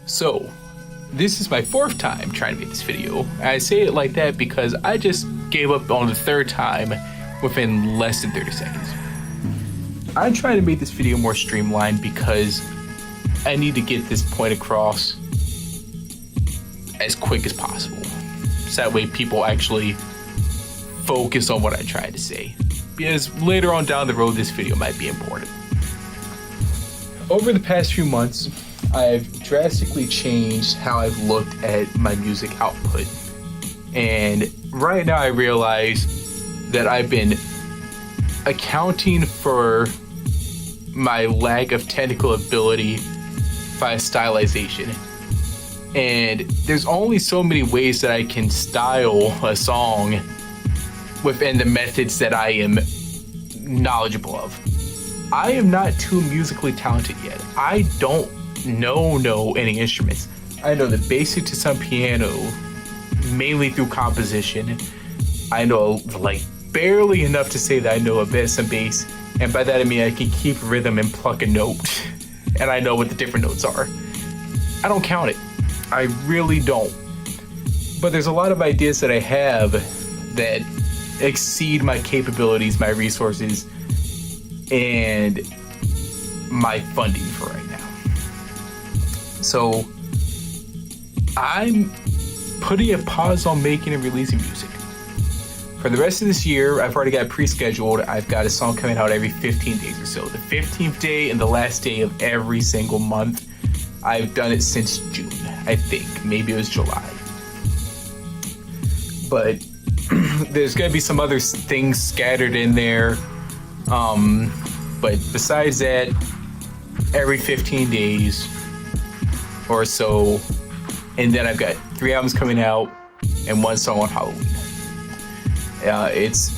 So, this is my fourth time trying to make this video. I say it like that because I just gave up on the third time within less than 30 seconds. I'm trying to make this video more streamlined because I need to get this point across as quick as possible. So that way people actually focus on what I tried to say. Because later on down the road, this video might be important. Over the past few months, I've drastically changed how I've looked at my music output. And right now I realize that I've been accounting for my lack of technical ability by stylization. And there's only so many ways that I can style a song within the methods that I am knowledgeable of. I am not too musically talented yet. I don't know any instruments. I know the basic to some piano, mainly through composition. I know like barely enough to say that I know a bit of some bass, and by that I mean I can keep rhythm and pluck a note, and I know what the different notes are. I don't count it. I really don't. But there's a lot of ideas that I have that exceed my capabilities, my resources, and my funding for right now. So I'm putting a pause on making and releasing music. For the rest of this year, I've already got pre-scheduled. I've got a song coming out every 15 days or so. The 15th day and the last day of every single month. I've done it since June, I think. Maybe it was July. But there's going to be some other things scattered in there. But besides that, every 15 days or so, and then I've got 3 albums coming out and 1 song on Halloween. It's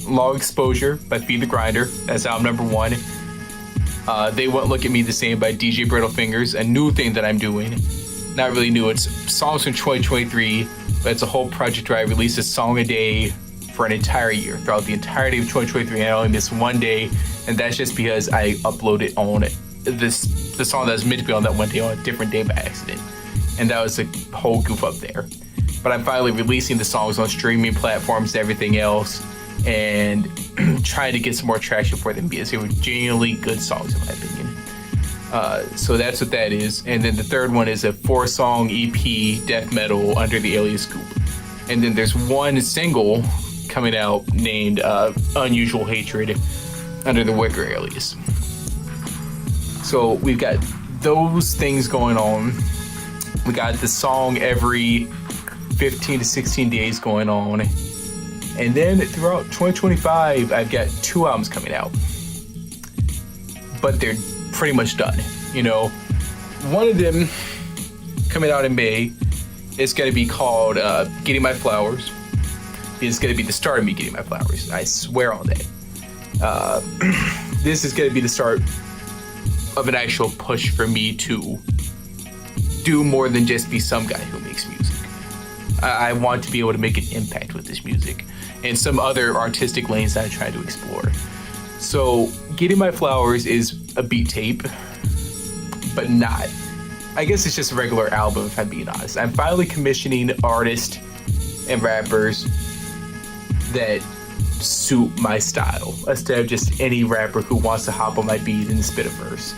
Long Exposure by Feed the Grinder. That's album number 1. They Won't Look at Me the Same by DJ Brittle Fingers, a new thing that I'm doing. Not really new, it's songs from 2023, but it's a whole project where I release a song a day for an entire year, throughout the entirety of 2023, and I only miss 1 day, and that's just because I uploaded on the song that was meant to be on that one day on a different day by accident, and that was a whole goof up there. But I'm finally releasing the songs on streaming platforms and everything else, and trying to get some more traction for them because they were genuinely good songs in my opinion. So that's what that is. And then the third one is a 4-song EP death metal under the alias Scoop. And then there's 1 single coming out named Unusual Hatred under the Wicker alias. So we've got those things going on. We got the song every 15 to 16 days going on. And then throughout 2025, I've got 2 albums coming out. But they're pretty much done. You know, one of them coming out in May is going to be called Getting My Flowers. It's going to be the start of me getting my flowers. I swear on that. This is going to be the start of an actual push for me to do more than just be some guy who makes music. I want to be able to make an impact with this music and some other artistic lanes that I try to explore. So Getting My Flowers is a beat tape, but not. I guess it's just a regular album if I'm being honest. I'm finally commissioning artists and rappers that suit my style instead of just any rapper who wants to hop on my beat and spit a verse.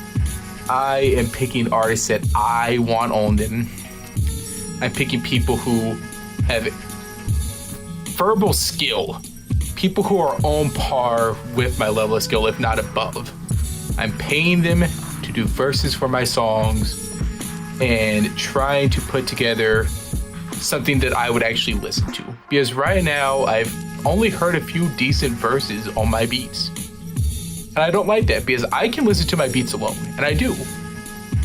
I am picking artists that I want on them. I'm picking people who have verbal skill, people who are on par with my level of skill, if not above. I'm paying them to do verses for my songs and trying to put together something that I would actually listen to. Because right now, I've only heard a few decent verses on my beats. And I don't like that because I can listen to my beats alone, and I do.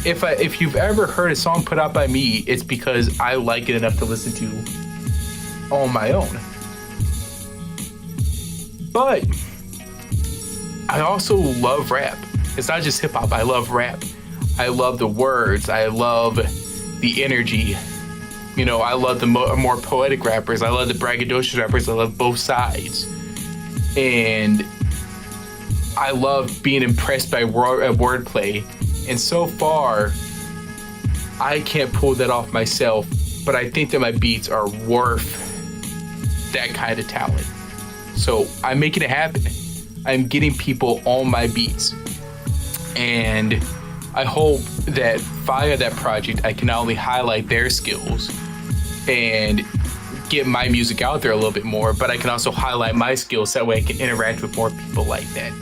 If you've ever heard a song put out by me, it's because I like it enough to listen to on my own. But I also love rap. It's not just hip hop, I love rap. I love the words, I love the energy. You know, I love the more poetic rappers. I love the braggadocious rappers. I love both sides. And I love being impressed by wordplay. And so far, I can't pull that off myself, but I think that my beats are worth that kind of talent. So I'm making it happen. I'm getting people on my beats. And I hope that via that project, I can not only highlight their skills and get my music out there a little bit more, but I can also highlight my skills. That way I can interact with more people like that.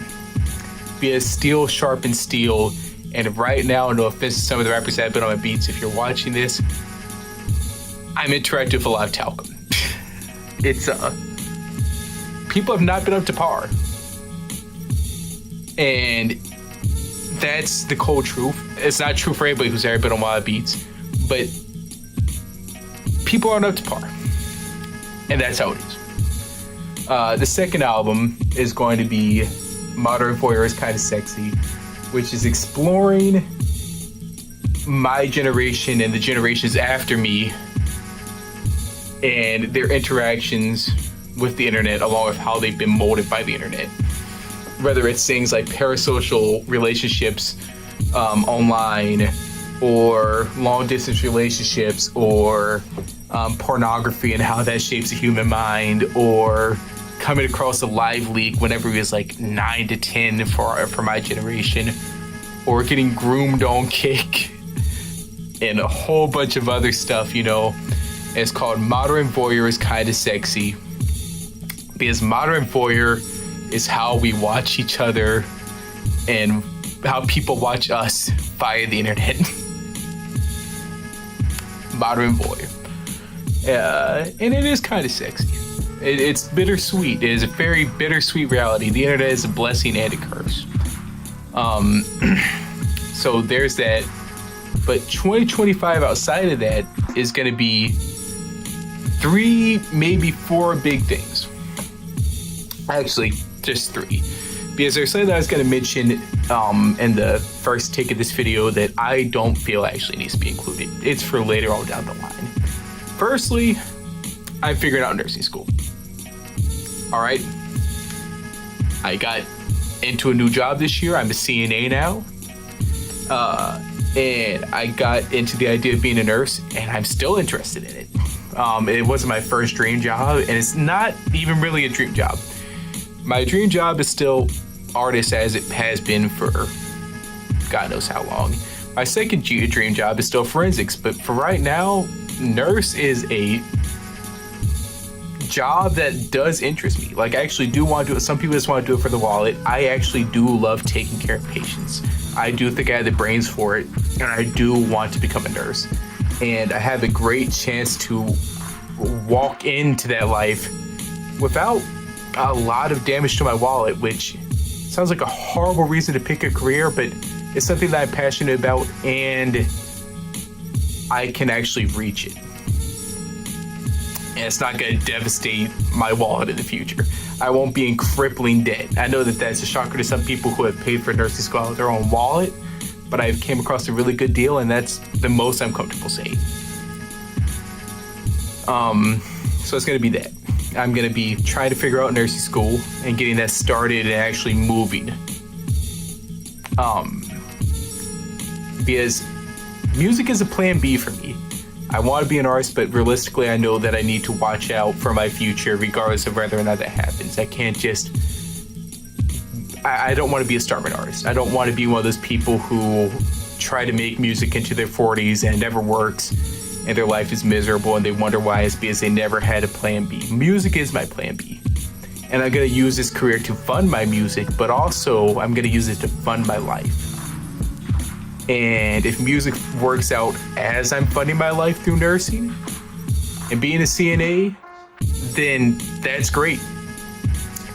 Because steel sharpens steel. And right now, no offense to some of the rappers that have been on my beats, if you're watching this, I'm interactive with a lot of talcum. It's, people have not been up to par. And that's the cold truth. It's not true for everybody who's ever been on my beats, but people aren't up to par. And that's how it is. The second album is going to be Modern Voyeur is Kinda Sexy, which is exploring my generation and the generations after me and their interactions with the internet, along with how they've been molded by the internet. Whether it's things like parasocial relationships online, or long distance relationships, or pornography and how that shapes the human mind, or coming across a live leak whenever he was like 9 to 10 for my generation, or getting groomed on Kick, and a whole bunch of other stuff, you know. It's called Modern Voyeur is Kinda Sexy, because Modern Voyeur is how we watch each other and how people watch us via the internet. Modern Voyeur. And it is kind of sexy. It's bittersweet. It is a very bittersweet reality. The internet is a blessing and a curse. So there's that. But 2025 outside of that is going to be 3, maybe 4 big things. Actually, just 3. Because there's something that I was going to mention in the first take of this video that I don't feel actually needs to be included. It's for later on down the line. Firstly, I'm figuring out nursing school. All right. I got into a new job this year. I'm a CNA now. And I got into the idea of being a nurse, and I'm still interested in it. It wasn't my first dream job, and it's not even really a dream job. My dream job is still artist, as it has been for God knows how long. My second dream job is still forensics, but for right now, nurse is a job that does interest me. Like, I actually do want to do it. Some people just want to do it for the wallet. I actually do love taking care of patients. I do think I have the brains for it, and I do want to become a nurse. And I have a great chance to walk into that life without a lot of damage to my wallet, which sounds like a horrible reason to pick a career, but it's something that I'm passionate about, and I can actually reach it. And it's not going to devastate my wallet in the future. I won't be in crippling debt. I know that that's a shocker to some people who have paid for nursing school out of their own wallet, but I came across a really good deal, and that's the most I'm comfortable saying. So it's going to be that. I'm going to be trying to figure out nursing school and getting that started and actually moving. Because music is a plan B for me. I want to be an artist, but realistically, I know that I need to watch out for my future, regardless of whether or not that happens. I can't just... I don't want to be a starving artist. I don't want to be one of those people who try to make music into their 40s and it never works, and their life is miserable, and they wonder why. It's because they never had a plan B. Music is my plan B. And I'm going to use this career to fund my music, but also I'm going to use it to fund my life. And if music works out as I'm funding my life through nursing and being a CNA, then that's great.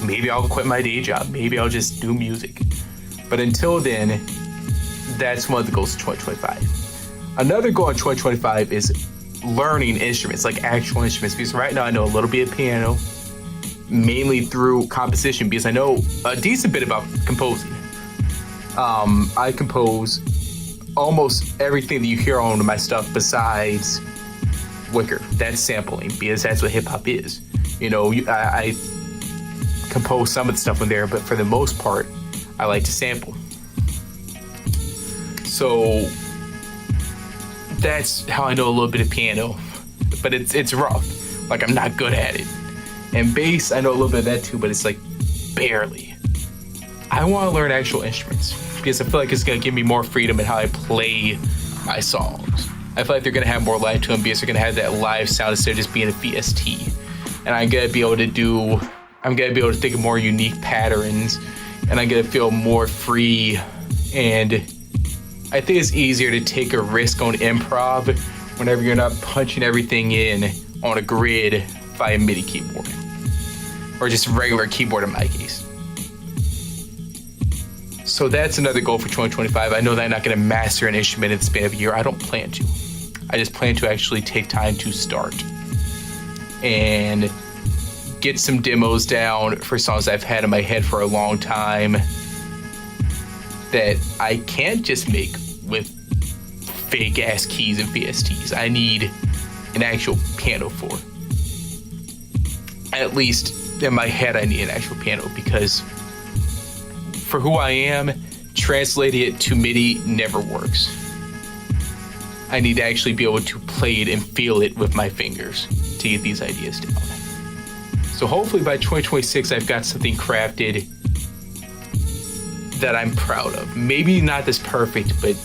Maybe I'll quit my day job. Maybe I'll just do music. But until then, that's one of the goals of 2025. Another goal in 2025 is learning instruments, like actual instruments, because right now I know a little bit of piano, mainly through composition, because I know a decent bit about composing. I compose almost everything that you hear on my stuff besides Wicker. That's sampling, because that's what hip hop is. You know, I compose some of the stuff in there, but for the most part, I like to sample. So that's how I know a little bit of piano, but it's rough. Like, I'm not good at it. And bass, I know a little bit of that too, but it's like barely. I want to learn actual instruments because I feel like it's going to give me more freedom in how I play my songs. I feel like they're going to have more life to them because they're going to have that live sound instead of just being a VST. And I'm going to be able to think of more unique patterns, and I'm going to feel more free. And I think it's easier to take a risk on improv whenever you're not punching everything in on a grid via MIDI keyboard. Or just a regular keyboard in my case. So that's another goal for 2025. I know that I'm not going to master an instrument in the span of a year. I don't plan to. I just plan to actually take time to start and get some demos down for songs I've had in my head for a long time that I can't just make with fake ass keys and VSTs. I need an actual piano for. At least in my head, I need an actual piano because for who I am, translating it to MIDI never works. I need to actually be able to play it and feel it with my fingers to get these ideas down. So hopefully by 2026, I've got something crafted that I'm proud of. Maybe not this perfect, but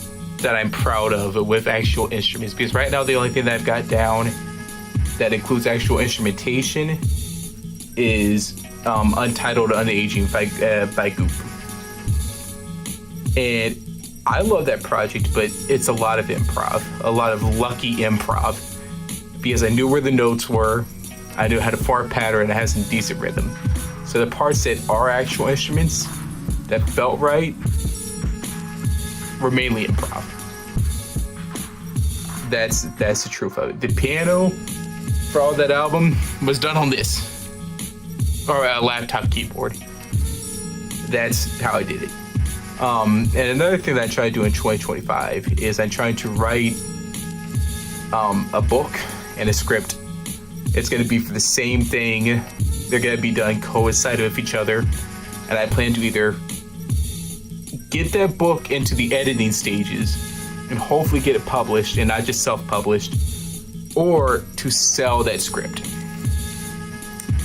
that I'm proud of with actual instruments. Because right now, the only thing that I've got down that includes actual instrumentation is Untitled Unaging by Goop. And I love that project, but it's a lot of improv, a lot of lucky improv, because I knew where the notes were. I knew how to form a pattern and it has some decent rhythm. So the parts that are actual instruments that felt right were mainly improv. That's the truth of it. The piano for all that album was done on this, or a laptop keyboard. That's how I did it. And another thing that I try to do in 2025 is I'm trying to write a book and a script. It's going to be for the same thing. They're going to be done coincided with each other. And I plan to either get that book into the editing stages and hopefully get it published and not just self-published, or to sell that script.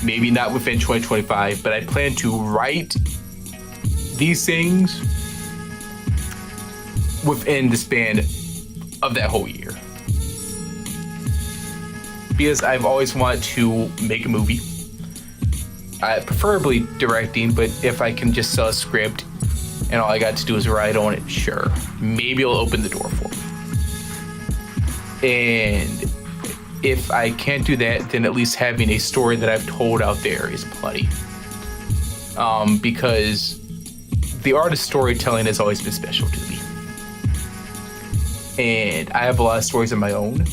Maybe not within 2025, but I plan to write these things within the span of that whole year. Because I've always wanted to make a movie. Preferably directing, but if I can just sell a script and all I got to do is write on it, sure. Maybe it'll open the door for me. And if I can't do that, then at least having a story that I've told out there is plenty. Because the art of storytelling has always been special to me. And I have a lot of stories of my own.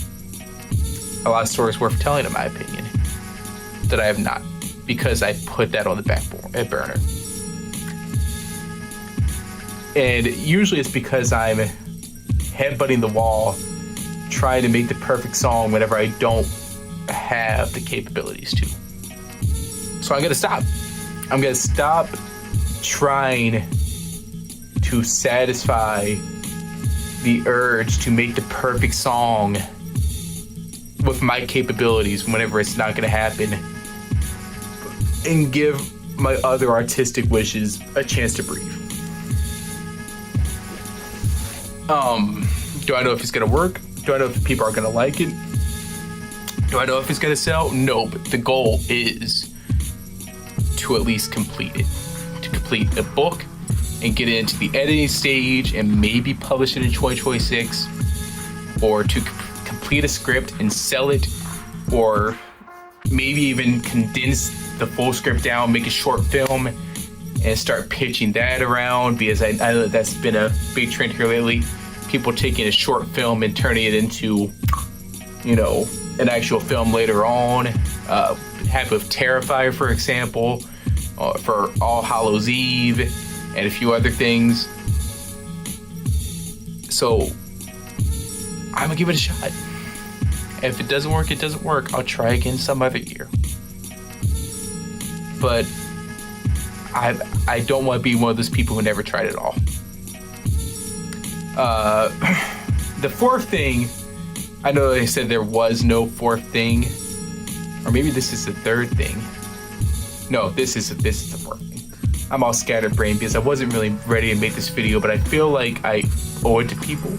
A lot of stories worth telling, in my opinion, that I have not, because I put that on the back burner. And usually it's because I'm headbutting the wall, trying to make the perfect song whenever I don't have the capabilities to. So I'm going to stop. I'm going to stop trying to satisfy the urge to make the perfect song with my capabilities whenever it's not going to happen, and give my other artistic wishes a chance to breathe. Do I know if it's going to work? Do I know if people are going to like it? Do I know if it's going to sell? No, but the goal is to at least complete it. To complete a book and get it into the editing stage and maybe publish it in 2026, or to complete a script and sell it, or maybe even condense the full script down, make a short film and start pitching that around, because I know that's been a big trend here lately. People taking a short film and turning it into, an actual film later on. Happened with Terrifier, for example, for All Hallows Eve, and a few other things. So I'm gonna give it a shot. If it doesn't work, it doesn't work. I'll try again some other year. But I don't want to be one of those people who never tried it all. The fourth thing I know they said there was no fourth thing, or maybe this is the third thing. No, this is the fourth thing. I'm all scatterbrained because I wasn't really ready to make this video, but I feel like I owe it to people.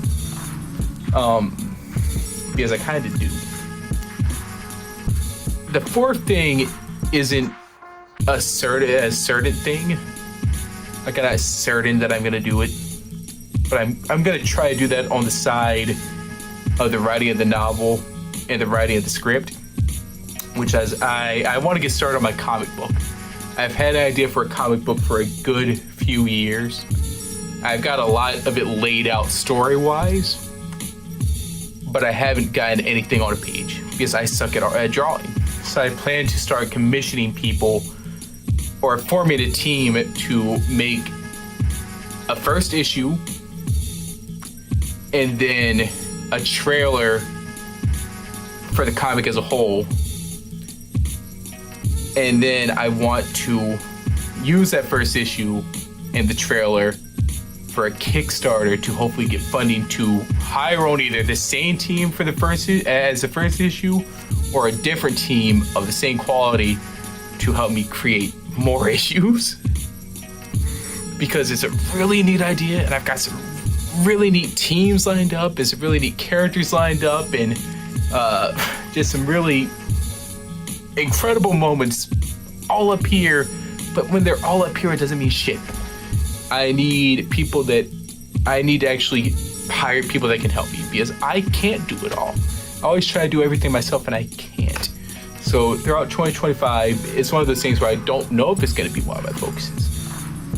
Because I kind of do. The fourth thing isn't a certain thing. Like, I'm not certain that I'm gonna do it, but I'm gonna try to do that on the side of the writing of the novel and the writing of the script, which is I want to get started on my comic book. I've had an idea for a comic book for a good few years. I've got a lot of it laid out story-wise, but I haven't gotten anything on a page because I suck at drawing. So I plan to start commissioning people or forming a team to make a first issue and then a trailer for the comic as a whole. And then I want to use that first issue and the trailer for a Kickstarter to hopefully get funding to hire on either the same team for the first issue or a different team of the same quality to help me create more issues. Because it's a really neat idea and I've got some really neat teams lined up and some really neat characters lined up and just some really incredible moments all up here. But when they're all up here, it doesn't mean shit. I need to actually hire people that can help me because I can't do it all. I always try to do everything myself and I can't. So throughout 2025, it's one of those things where I don't know if it's going to be one of my focuses.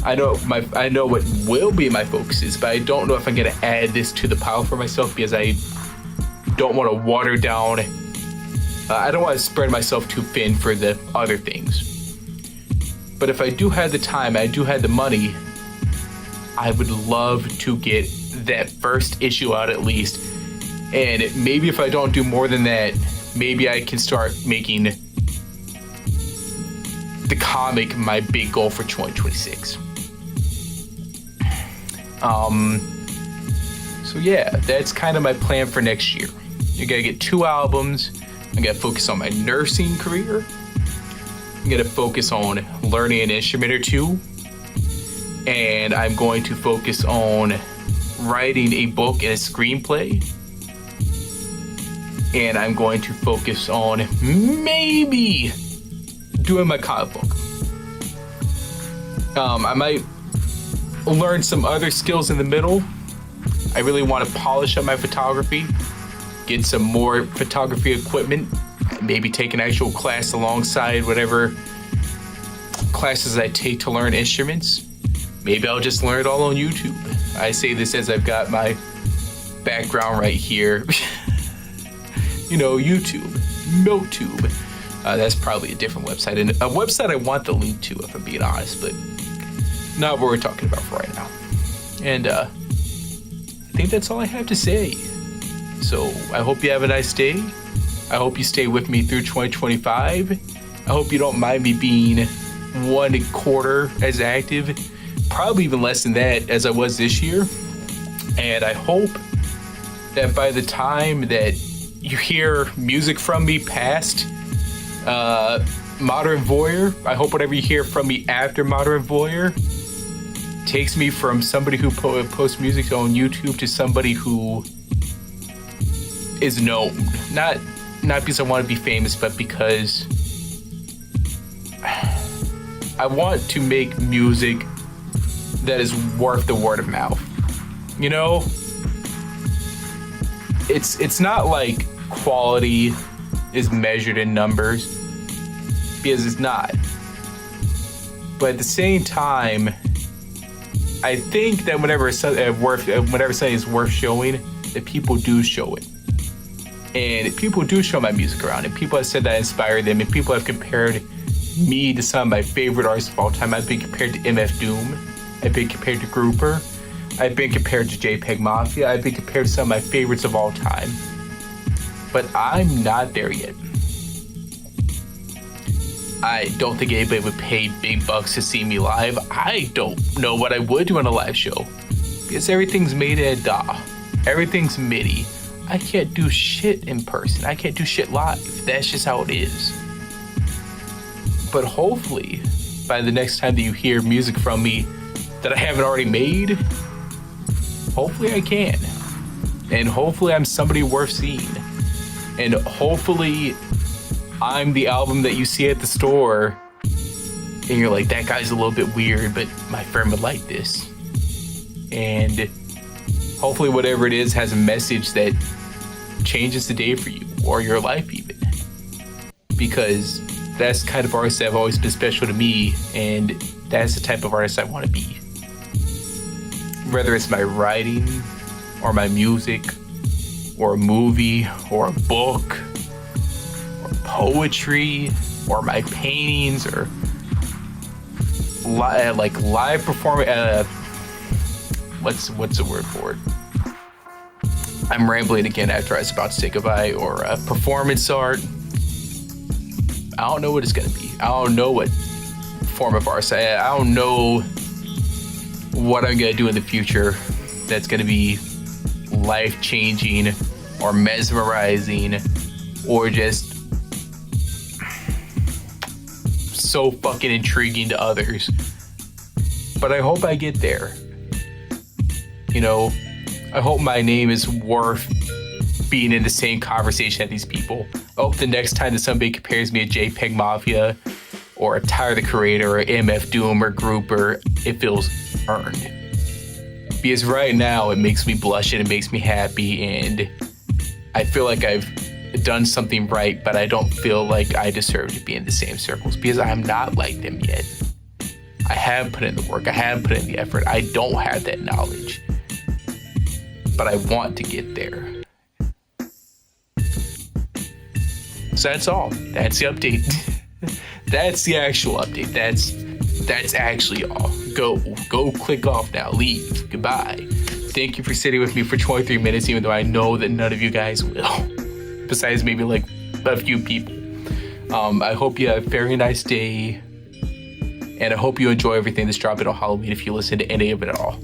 I know what will be my focuses, but I don't know if I'm going to add this to the pile for myself because I don't want to water down. I don't want to spread myself too thin for the other things. But if I do have the time, I do have the money, I would love to get that first issue out at least. And maybe if I don't do more than that, maybe I can start making the comic my big goal for 2026. So yeah, that's kind of my plan for next year. You gotta get 2 albums. I gotta focus on my nursing career. I'm gonna focus on learning an instrument or 2. And I'm going to focus on writing a book and a screenplay. And I'm going to focus on maybe doing my comic book. I might learn some other skills in the middle. I really want to polish up my photography, get some more photography equipment, maybe take an actual class alongside whatever classes I take to learn instruments. Maybe I'll just learn it all on YouTube. I say this as I've got my background right here. You know, YouTube, MilkTube. That's probably a different website, and a website I want the link to, if I'm being honest, but not what we're talking about for right now. And I think that's all I have to say. So I hope you have a nice day. I hope you stay with me through 2025. I hope you don't mind me being 1/4 as active, probably even less than that as I was this year. And I hope that by the time that you hear music from me past Modern Voyeur, I hope whatever you hear from me after Modern Voyeur takes me from somebody who posts music on YouTube to somebody who is known. Not because I want to be famous, but because I want to make music that is worth the word of mouth. You know, it's not like quality is measured in numbers, because it's not. But at the same time, I think that whenever something is worth showing, that people do show it. And people do show my music around, and people have said that inspired them, and people have compared me to some of my favorite artists of all time. I've been compared to MF Doom. I've been compared to Grouper. I've been compared to JPEG Mafia. I've been compared to some of my favorites of all time. But I'm not there yet. I don't think anybody would pay big bucks to see me live. I don't know what I would do on a live show, because everything's made in DAW. Everything's MIDI. I can't do shit in person. I can't do shit live. That's just how it is. But hopefully, by the next time that you hear music from me that I haven't already made, hopefully I can. And hopefully I'm somebody worth seeing. And hopefully I'm the album that you see at the store and you're like, that guy's a little bit weird, but my friend would like this. And hopefully whatever it is has a message that changes the day for you or your life even. Because that's the kind of artist that have always been special to me, and that's the type of artist I want to be. Whether it's my writing or my music or a movie or a book or poetry or my paintings or live performance, what's the word for it? I'm rambling again after I was about to say goodbye. Or performance art. I don't know what it's gonna be. I don't know what form of art. I don't know what I'm gonna do in the future that's gonna be life-changing or mesmerizing or just so fucking intriguing to others. But I hope I get there. You know, I hope my name is worth being in the same conversation as these people. I hope the next time that somebody compares me to JPEG Mafia or a Tyler the Creator or MF Doom or Grouper, it feels earned. Because right now it makes me blush and it makes me happy, and I feel like I've done something right, but I don't feel like I deserve to be in the same circles because I'm not like them yet. I have put in the work. I have put in the effort. I don't have that knowledge, but I want to get there. So that's all. That's the update. That's the actual update. That's actually all. Go click off now. Leave. Goodbye. Thank you for sitting with me for 23 minutes, even though I know that none of you guys will. Besides maybe like a few people. I hope you have a very nice day. And I hope you enjoy everything that's dropping on Halloween if you listen to any of it at all.